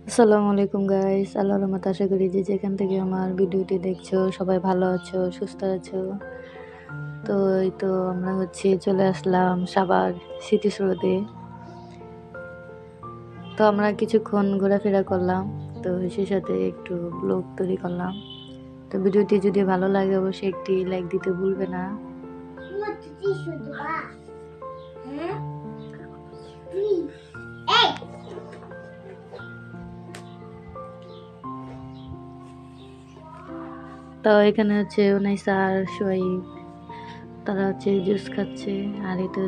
আসসালামু আলাইকুম গাইস। আল্লাহর রহমতে আশা করি যে যেখান থেকে আমার ভিডিওটি দেখছো সবাই ভালো আছো, সুস্থ আছো। তো এই তো আমরা চলে আসলাম সাভার স্মৃতিসৌধে। তো আমরা কিছুক্ষণ ঘোরাফেরা করলাম। তো সেই সাথে একটু ব্লগ তৈরি করলাম। তো ভিডিওটি যদি ভালো লাগে অবশ্যই একটি লাইক দিতে ভুলবে না। তো এখানে উনাইসা আর সোহাইব তারা জুস খাচ্ছে। আর এটা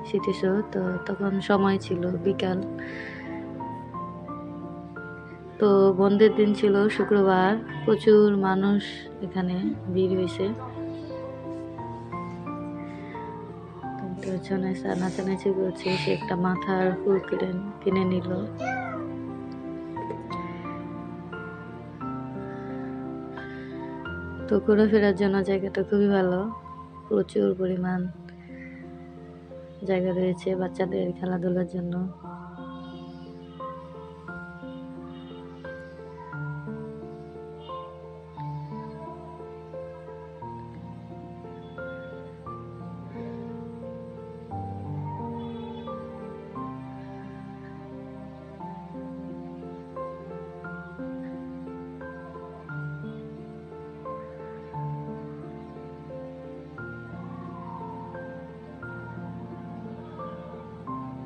স্মৃতিসৌধ। তো তখন সময় ছিল বিকাল। তো বন্ধের দিন ছিল শুক্রবার, প্রচুর মানুষ এখানে ভিড় হয়েছে। নাচানাচি করছে, সে একটা মাথার ফুল কিনে নিল। তো ঘোরাফেরার জন্য জায়গাটা খুবই ভালো, প্রচুর পরিমাণ জায়গা রয়েছে বাচ্চাদের খেলাধুলার জন্য।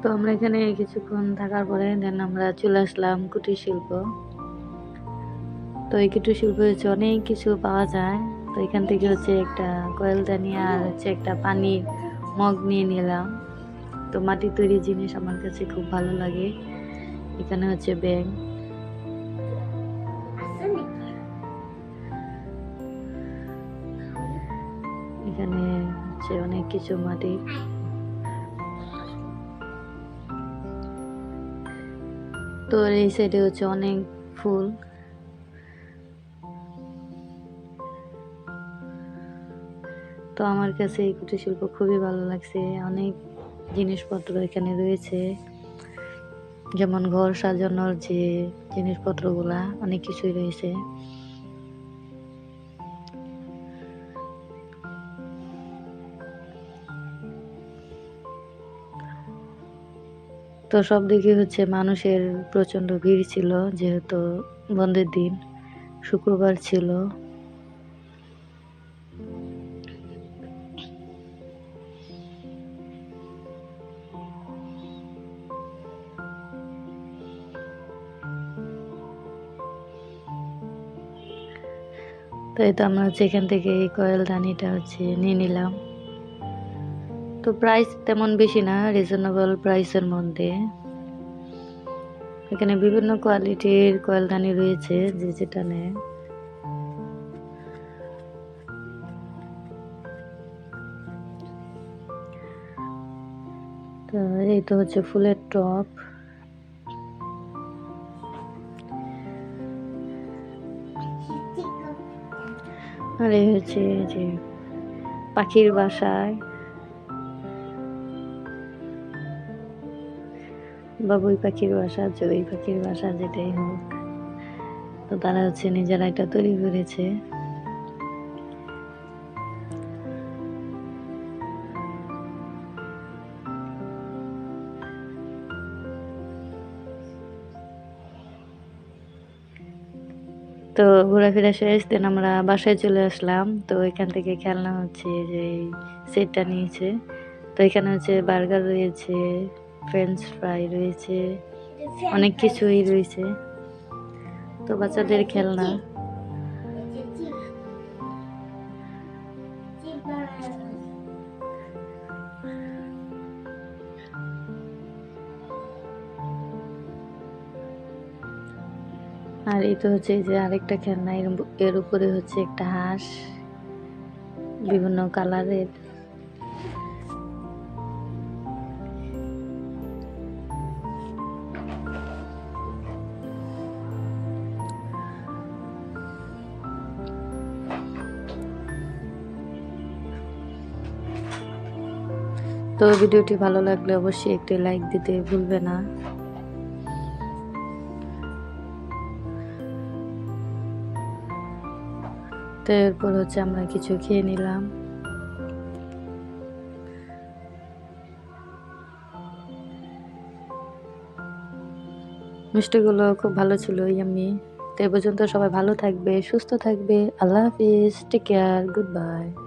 তো আমরা এখানে কিছুক্ষণ থাকার পরে দেন আমরা চলে আসলাম কুটির শিল্প। তো এই কুটির শিল্প অনেক কিছু পাওয়া যায়। তো এখান থেকে একটা কয়েলদানি আর একটা পানির মগ নিয়ে নিলাম। তো মাটি তৈরি জিনিস আমার কাছে খুব ভালো লাগে। এখানে ব্যাঙ, এখানে অনেক কিছু মাটি। তো এই সাইডে অনেক ফুল। তো আমার কাছে এই কুটির শিল্প খুবই ভালো লাগছে। অনেক জিনিসপত্র এখানে রয়েছে, যেমন ঘর সাজানোর যে জিনিসপত্রগুলা অনেক কিছুই রয়েছে। তো সব দিকে মানুষের প্রচন্ড ভিড় ছিল, যেহেতু বন্ধের দিন শুক্রবার ছিল। তো এই তো আমরা এখান থেকে এই কয়েলদানিটা নিয়ে নিলাম। তো প্রাইস তেমন বেশি না, রিজনেবল প্রাইসের মধ্যে। এখানে বিভিন্ন কোয়ালিটির কয়েলদানি রয়েছে, যে যেটা নেয়। তো এই তো ফুলের টপ। আর এই যে পাখির বাসায় বাবুই পাখির বাসা, চড়ুই পাখির বাসা, যেটাই হোক। তো তারা নিজেরা এটা তৈরি করেছে। তো ঘোরাফেরা শেষ, দেন আমরা বাসায় চলে আসলাম। তো এখান থেকে খেলনা যে সেটটা নিয়েছে। তো এখানে বার্গার রয়েছে, ফ্রেঞ্চ ফ্রাই রয়েছে, অনেক কিছুই রয়েছে। তো বাচ্চাদের খেলনা। আর এই তো যে আরেকটা খেলনা, এর উপরে একটা হাঁস, বিভিন্ন কালারের। তো ভিডিওটি ভালো লাগলে অবশ্যই একটি লাইক দিতে ভুলবে না। তো এরপর হচ্ছে আমরা কিছু খেয়ে নিলাম। মিষ্টিগুলো খুব ভালো ছিল, ইয়াম্মি। তো এ পর্যন্ত সবাই ভালো থাকবে, সুস্থ থাকবে। আল্লাহ হাফিজ। Take care. Good by.